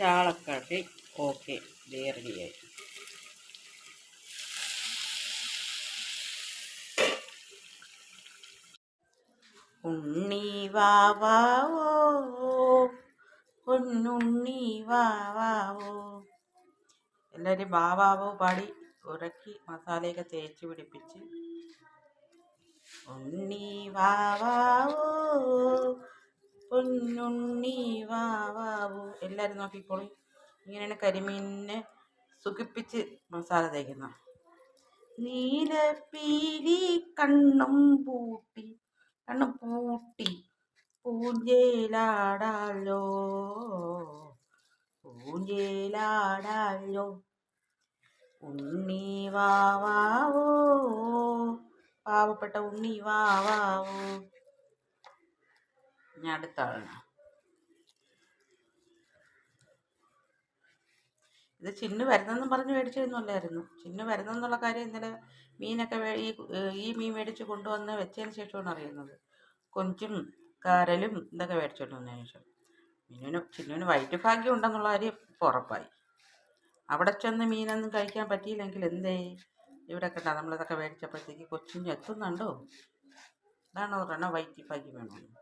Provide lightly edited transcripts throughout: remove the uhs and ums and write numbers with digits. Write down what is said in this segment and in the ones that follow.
ചാളക്കറി okay റെഡിയായി. ഉണ്ണി വാവാവോ പൊന്നുണ്ണി വാവാവോ. എല്ലാവരും വാവാവോ പാടി ഉറക്കി മസാലയൊക്കെ തേച്ച് പിടിപ്പിച്ച്. ഉണ്ണി വാവാവോ പൊന്നുണ്ണി വാവാവോ. എല്ലാവരും നോക്കിക്കോളൂ. ഇങ്ങനെയാണ് കരിമീനിനെ സുഖിപ്പിച്ച് മസാല തേക്കുന്ന. നീലപ്പീലി കണ്ണും പൂട്ടി പൂഞ്ചേലാടാലോ ഉണ്ണി വാവാവോ പാവപ്പെട്ട ഉണ്ണി വാവാവോ. ഞാൻ അടുത്ത ആളാണ്. ഇത് ചിന്നു വരുന്നെന്നും പറഞ്ഞ് മേടിച്ചതൊന്നുമല്ലായിരുന്നു. ചിന്നു വരുന്നെന്നുള്ള കാര്യം ഇന്നലെ മീനൊക്കെ ഈ മീൻ മേടിച്ച് കൊണ്ടുവന്ന് വെച്ചതിന് ശേഷമാണ് അറിയുന്നത്. കൊഞ്ചും കാരലും ഇതൊക്കെ മേടിച്ചോണ്ട് വന്നതിന് ശേഷം ചിന്നുവിന് വയറ്റുഭാഗ്യം ഉണ്ടെന്നുള്ള കാര്യം ഉറപ്പായി. അവിടെ ചെന്ന് മീനൊന്നും കഴിക്കാൻ പറ്റിയില്ലെങ്കിൽ എന്തേ, ഇവിടെ കണ്ട നമ്മളിതൊക്കെ മേടിച്ചപ്പോഴത്തേക്ക് കൊച്ചിന് എത്തുന്നുണ്ടോ. ഇതാണോ പറയണ വയറ്റുഭാഗ്യം വേണമെന്ന്.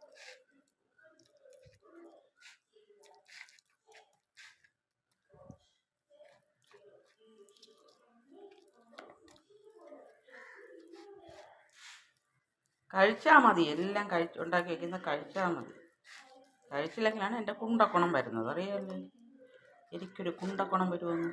കഴിച്ചാൽ മതി, എല്ലാം ഉണ്ടാക്കി വയ്ക്കുന്ന കഴിച്ചാൽ മതി. കഴിച്ചില്ലെങ്കിലാണ് എൻ്റെ കുണ്ടക്കുണം വരുന്നത്. അറിയാമല്ലേ എനിക്കൊരു കുണ്ടക്കുണം വരുമെന്ന്.